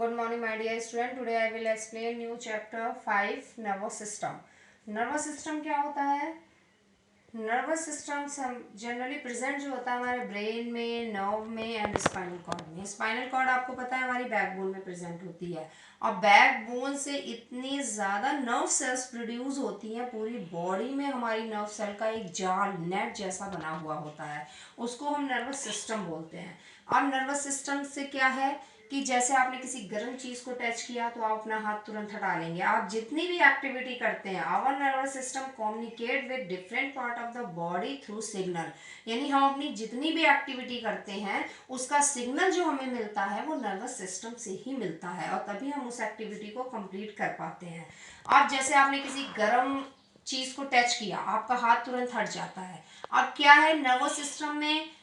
Good morning, my dear student. Today I will explain new chapter 5 nervous system. Nervous system क्या होता है? Nervous system generally present जो होता है हमारे ब्रेन में, नर्व में एंड स्पाइनल कॉर्ड में. स्पाइनल कॉर्ड आपको पता है हमारी बैकबोन में प्रेजेंट होती है और बैकबोन से इतनी ज़्यादा नर्व सेल्स प्रोड्यूस होती हैं. पूरी बॉडी में हमारी नर्व सेल का एक जाल नेट जैसा बना हुआ होता है, उसको हम नर्वस सिस्टम बोलते हैं. अब नर्वस सिस्टम से क्या है कि जैसे आपने किसी गर्म चीज़ को टच किया तो आप अपना हाथ तुरंत हटा लेंगे. आप जितनी भी एक्टिविटी करते हैं, our nervous system communicate with different part of the body through signal. यानी हम अपनी जितनी भी एक्टिविटी करते हैं उसका सिग्नल जो हमें मिलता है वो नर्वस सिस्टम से ही मिलता है और तभी हम उस एक्टिविटी को कंप्लीट कर पाते हैं. अब जैसे आपने किसी गर्म चीज़ को टच किया, आपका हाथ तुरंत हट जाता है. अब क्या है, नर्वस सिस्टम में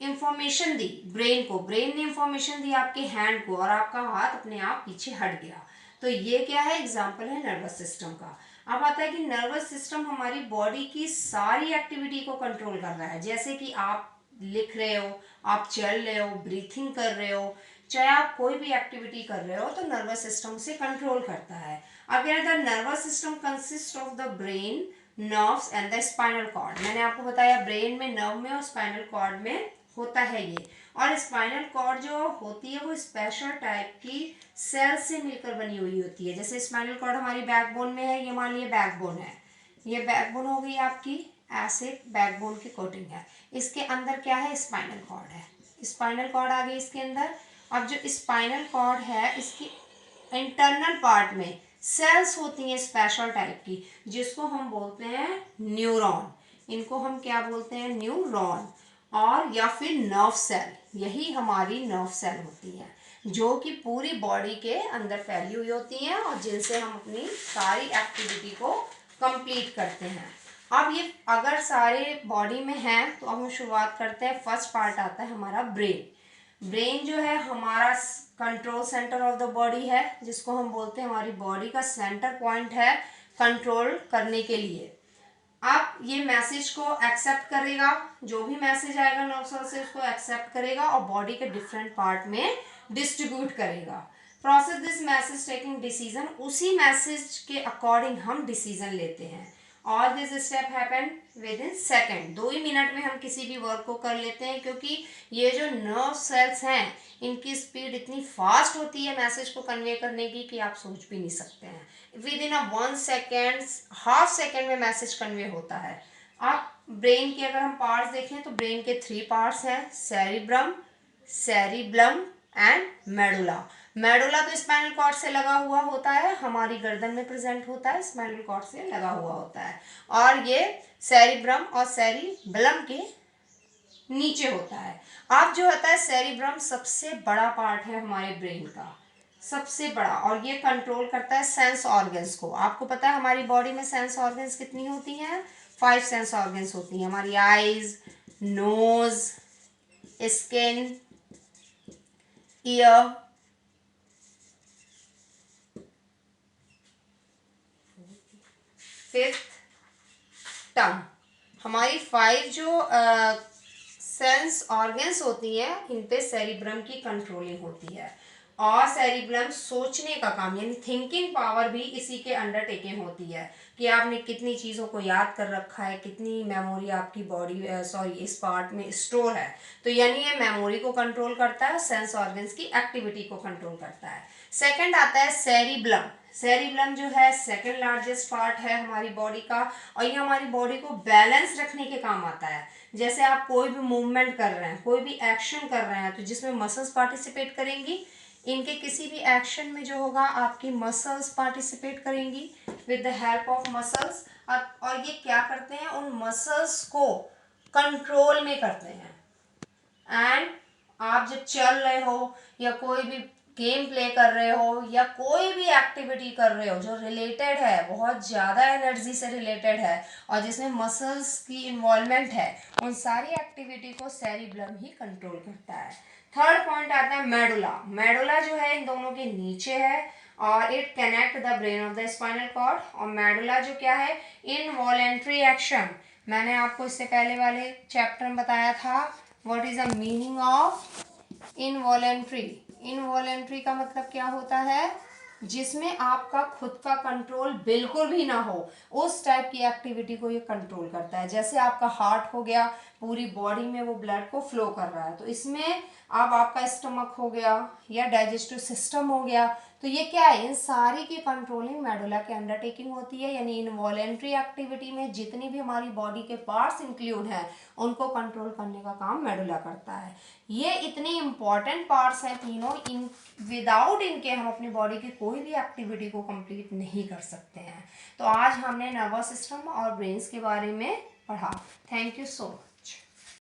इंफॉर्मेशन दी ब्रेन को, ब्रेन ने इंफॉर्मेशन दी आपके हैंड को और आपका हाथ अपने आप पीछे हट गया. तो ये क्या है, एग्जाम्पल है नर्वस सिस्टम का. अब आता है कि नर्वस सिस्टम हमारी बॉडी की सारी एक्टिविटी को कंट्रोल कर रहा है. जैसे कि आप लिख रहे हो, आप चल रहे हो, ब्रीथिंग कर रहे हो, चाहे आप कोई भी एक्टिविटी कर रहे हो तो नर्वस सिस्टम से कंट्रोल करता है. Again the nervous system consist of the brain, nerves and the spinal cord. मैंने आपको बताया ब्रेन में, नर्व में और स्पाइनल कॉर्ड में होता है ये. और स्पाइनल कॉर्ड जो होती है वो स्पेशल टाइप की सेल से मिलकर बनी हुई होती है. जैसे स्पाइनल कॉर्ड हमारी बैकबोन में है, ये मान लिया बैकबोन है, ये बैकबोन हो गई आपकी, ऐसे बैकबोन की कोटिंग है. इसके अंदर क्या है, स्पाइनल कॉर्ड है, स्पाइनल कॉर्ड आ गई इसके अंदर. अब जो स्पाइनल कॉर्ड है इसकी इंटरनल पार्ट में सेल्स होती हैं स्पेशल टाइप की, जिसको हम बोलते हैं न्यूरॉन. इनको हम क्या बोलते हैं, न्यूरॉन और या फिर नर्व सेल. यही हमारी नर्व सेल होती है जो कि पूरी बॉडी के अंदर फैली हुई होती हैं और जिनसे हम अपनी सारी एक्टिविटी को कंप्लीट करते हैं. अब ये अगर सारे बॉडी में हैं तो अब हम शुरुआत करते हैं. फर्स्ट पार्ट आता है हमारा ब्रेन. ब्रेन जो है हमारा control centre of the body है, जिसको हम बोलते हैं हमारी बॉडी का सेंटर पॉइंट है कंट्रोल करने के लिए. आप ये मैसेज को एक्सेप्ट करेगा, जो भी मैसेज आएगा नर्व सेल से उसको एक्सेप्ट करेगा और बॉडी के डिफरेंट पार्ट में डिस्ट्रीब्यूट करेगा. Process this message taking decision. उसी मैसेज के अकॉर्डिंग हम डिसीजन लेते हैं. All this step happen with in second. 2 he minute में हम किसी भी वर्क को कर लेते हैं, क्योंकि ये जो नर्व सेल्स हैं इनकी स्पीड इतनी फास्ट होती है मैसेज को कन्वे करने की कि आप सोच भी नहीं सकते हैं. With in 1 second, half second में मैसेज कन्वे होता है. आप ब्रेन के अगर हम पार्ट्स देखें तो ब्रेन के 3 पार्ट्स हैं, cerebrum, cerebellum and medulla. Medulla तो स्पाइनल कॉर्ड से लगा हुआ होता है, हमारी गर्दन में प्रेजेंट होता है, स्पाइनल कॉर्ड से लगा हुआ होता है. और ये सेरिब्रम और सेरिबलम के नीचे होता है. अब जो होता है सेरिब्रम सबसे बड़ा पार्ट है हमारे ब्रेन का, सबसे बड़ा, और ये कंट्रोल करता है सेंस ऑर्गन्स को. आपको पता है हमारी बॉडी में सेंस ऑर्गन्स कितनी होती हैं, 5 सेंस ऑर्गन्स होती हैं. हमारी eyes, nose, skin, ear, fifth tongue. हमारी 5 जो सेंस ऑर्गन्स होती हैं इन पे सेरिब्रम की कंट्रोलिंग होती है. और सेरिब्रम सोचने का काम यानी थिंकिंग पावर भी इसी के अंडरटेकिंग होती है कि आपने कितनी चीज़ों को याद कर रखा है, कितनी मेमोरी आपकी बॉडी इस पार्ट में स्टोर है. तो यानी ये मेमोरी को कंट्रोल करता है, सेंस ऑर्गन्स की एक्टिविटी को कंट्रोल करता है. सेकंड आता है सेरिब्लम. सेरिब्लम जो है सेकंड लार्जेस्ट पार्ट है हमारी बॉडी का और ये हमारी बॉडी को बैलेंस रखने के काम आता है. जैसे आप कोई भी मूवमेंट कर रहे हैं, कोई भी एक्शन कर रहे हैं तो जिसमें मसल्स पार्टिसिपेट करेंगी, इनके किसी भी एक्शन में जो होगा आपकी मसल्स पार्टिसिपेट करेंगी with the help of muscles. और ये क्या करते हैं, उन मसल्स को कंट्रोल में करते हैं. एंड आप जब चल रहे हो या कोई भी गेम प्ले कर रहे हो या कोई भी एक्टिविटी कर रहे हो जो रिलेटेड है, बहुत ज़्यादा एनर्जी से रिलेटेड है और जिसमें मसल्स की इन्वॉल्वमेंट है, उन सारी एक्टिविटी को सेरिब्लम ही कंट्रोल करता है. थर्ड पॉइंट आता है मेडुला. मेडुला जो है इन दोनों के नीचे है और it connect the brain of the spinal cord. और मेडुला जो क्या है, इनवॉलेंट्री एक्शन. मैंने आपको इससे पहले वाले चैप्टर में बताया था what is the meaning of involuntary. Involuntary का मतलब क्या होता है, जिसमें आपका खुद का कंट्रोल बिल्कुल भी ना हो, उस टाइप की एक्टिविटी को ये कंट्रोल करता है। जैसे आपका हार्ट हो गया, पूरी बॉडी में वो ब्लड को फ्लो कर रहा है, तो इसमें अब आपका स्टमक हो गया या डाइजेस्टिव सिस्टम हो गया, तो ये क्या है, इन सारी की कंट्रोलिंग मेडुला के अंडरटेकिंग होती है। यानी इनवॉलेंट्री एक्टिविटी में जितनी भी हमारी बॉडी के पार्ट्स इंक्लूड हैं, उनको कंट्रोल करने का काम मेडुला करता है। ये इतने इंपॉर्टेंट पार्ट्स हैं तीनों, इन विदाउट इनके हम अपनी बॉडी की कोई भी एक्टिविटी को कंप्लीट नहीं कर सकते हैं। तो आज हमने नर्वस सिस्टम और ब्रेन्स के बारे में पढ़ा। Thank you so much.